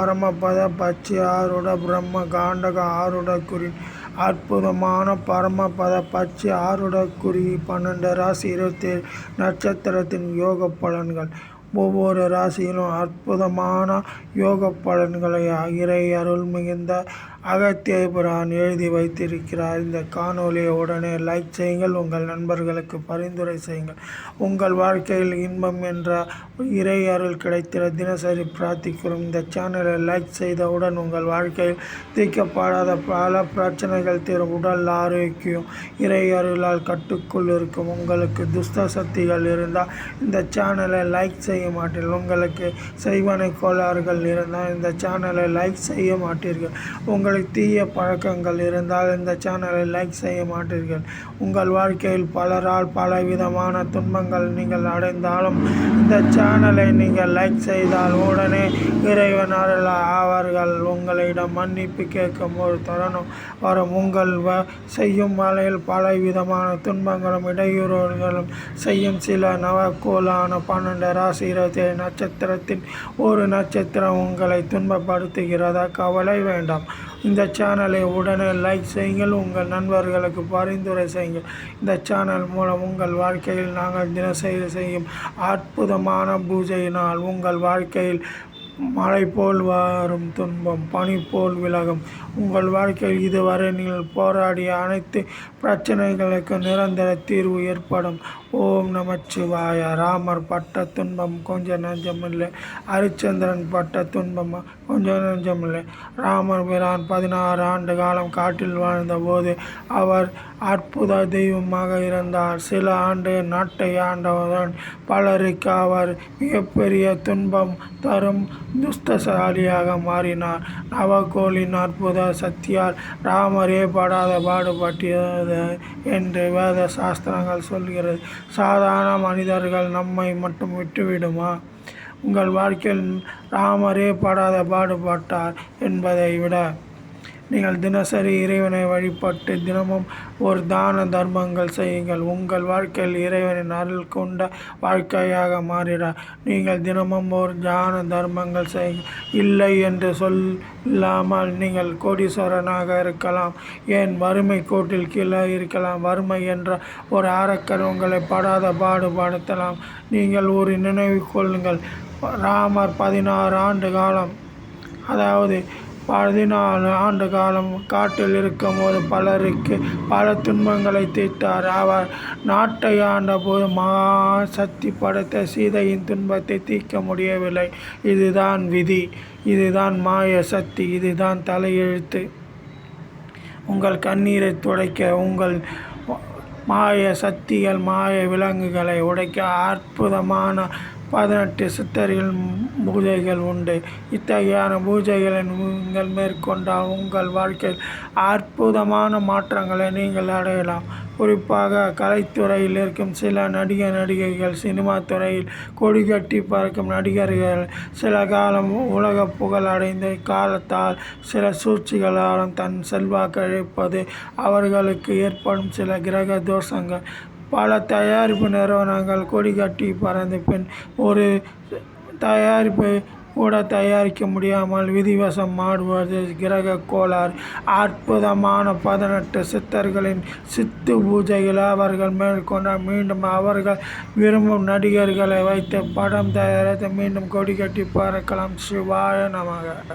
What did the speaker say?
பரமபத பட்சி ஆருட பிரம்ம காண்டக ஆருட குறி அற்புதமான பரமபத பட்சி ஆருட குறி 12 ராசி 27 நட்சத்திரத்தின் யோக பலன்கள். ஒவ்வொரு ராசியிலும் அற்புதமான யோக பலன்களை இறை அருள் மிகுந்த அகத்திய புரான் எழுதி வைத்திருக்கிறார். இந்த காணொலியை உடனே லைக் செய்யுங்கள், உங்கள் நண்பர்களுக்கு பரிந்துரை செய்யுங்கள். உங்கள் வாழ்க்கையில் இன்பம் என்ற இறை அருள் கிடைத்திட தினசரி பிரார்த்திக்கிறோம். இந்த சேனலை லைக் செய்தவுடன் உங்கள் வாழ்க்கையில் தீர்க்கப்படாத பல பிரச்சனைகள் தீரும். உடல் ஆரோக்கியம் இறை அருளால் கட்டுக்குள் இருக்கும். உங்களுக்கு துஷ்ட சக்திகள் இருந்தால் இந்த சேனலை லைக் செய்ய மாட்டீர்கள். உங்களுக்கு செய்வனை கோளாறுகள் இருந்தால் இந்த சேனலை லைக் செய்ய மாட்டீர்கள். உங்களுக்கு தீய பழக்கங்கள் இருந்தால் இந்த சேனலை லைக் செய்ய மாட்டீர்கள். உங்கள் வாழ்க்கையில் பலரால் பலவிதமான துன்பங்கள் நீங்கள் அடைந்தாலும் இந்த சேனலை நீங்கள் லைக் செய்தால் உடனே இறைவன் அருள் அவர்கள் உங்களிடம் மன்னிப்பு கேட்கும் ஒரு தருணம் வரும். உங்கள் செய்யும் வேலையில் பலவிதமான துன்பங்களும் இடையூறுகளும் செய்யும் சில நவக்கோளான 12 ராசி 27 நட்சத்திரத்தின் ஒரு நட்சத்திரம் உங்களை துன்பப்படுத்துகிறதா? கவலை வேண்டாம். இந்த சேனலை உடனே லைக் செய்யுங்கள், உங்கள் நண்பர்களுக்கு பரிந்துரை செய்யுங்கள். இந்த சேனல் மூலம் உங்கள் வாழ்க்கையில் நாங்கள் தினசரி செய்யும் அற்புதமான பூஜையினால் உங்கள் வாழ்க்கையில் மழை போல் வரும் துன்பம் பனி போல் விலகும். உங்கள் வாழ்க்கையில் இதுவரை நீங்கள் போராடிய அனைத்து பிரச்சனைகளுக்கு நிரந்தர தீர்வு ஏற்படும். ஓம் நமச்சிவாய. ராமர் பட்ட துன்பம் கொஞ்சம் நஞ்சமில்லை, ஹரிச்சந்திரன் பட்ட துன்பம் கொஞ்சம் நஞ்சமில்லை. ராமர் பிரான் 16 ஆண்டு காலம் காட்டில் வாழ்ந்த போது அவர் அற்புத தெய்வமாக இருந்தார். சில ஆண்டு நாட்டை ஆண்டவுடன் பலருக்கு அவர் மிகப்பெரிய துன்பம் தரும் துஷ்டசாலியாக மாறினார். நவகோளின் அற்புத சக்தியால் ராமரே படாத பாடுபட்டது என்று வேத சாஸ்திரங்கள் சொல்கிறது. சாதாரண மனிதர்கள் நம்மை மட்டும் விட்டுவிடுமா? உங்கள் வாழ்க்கையில் ராமரே படாத பாடுபட்டார் என்பதை விட நீங்கள் தினசரி இறைவனை வழிபட்டு தினமும் ஒரு தான தர்மங்கள் செய்யுங்கள். உங்கள் வாழ்க்கையில் இறைவனின் அருள் கொண்ட வாழ்க்கையாக மாறிட நீங்கள் தினமும் ஒரு தான தர்மங்கள் செய்யுங்கள். இல்லை என்று சொல்லாமல் நீங்கள் கோடீஸ்வரனாக இருக்கலாம், ஏன் வறுமை கோட்டில் கீழே இருக்கலாம். வறுமை என்ற ஒரு அரக்கன் உங்களை படாத பாடுபடுத்தலாம். நீங்கள் ஒரு நினைவு கொள்ளுங்கள், ராமர் 16 ஆண்டு காலம், அதாவது 14 ஆண்டு காலம் காட்டில் இருக்கும் போது பலருக்கு பல துன்பங்களை தீர்த்தார். அவர் நாட்டை ஆண்ட போது மகா சக்தி படைத்த சீதையின் துன்பத்தை தீர்க்க முடியவில்லை. இதுதான் விதி, இதுதான் மாய சக்தி, இதுதான் தலையெழுத்து. உங்கள் கண்ணீரை துடைக்க உங்கள் மாய சக்திகள் மாய விலங்குகளை உடைக்க அற்புதமான 18 சித்தர்கள் பூஜைகள் உண்டு. இத்தகையான பூஜைகளை நீங்கள் மேற்கொண்டால் உங்கள் வாழ்க்கையில் அற்புதமான மாற்றங்களை நீங்கள் அடையலாம். குறிப்பாக கலைத்துறையில் இருக்கும் சில நடிகைகள், சினிமா துறையில் கொடி கட்டி பறக்கும் நடிகர்கள் சில காலம் உலக புகழ் அடைந்த காலத்தால் சில சூழ்ச்சிகளாலும் தன் செல்வாக்கு இழப்பது அவர்களுக்கு ஏற்படும் சில கிரக தோஷங்கள். பல தயாரிப்பு நிறுவனங்கள் கொடி கட்டி பறந்த பின் ஒரு தயாரிப்பை கூட தயாரிக்க முடியாமல் விதிவசம் ஆடுவது கிரக கோளாறு. அற்புதமான 18 சித்தர்களின் சித்து பூஜைகள் அவர்கள் மேற்கொண்ட மீண்டும் அவர்கள் விரும்பும் நடிகர்களை வைத்து படம் தயாரித்து மீண்டும் கொடி கட்டி பறக்கலாம். சிவாய நமக.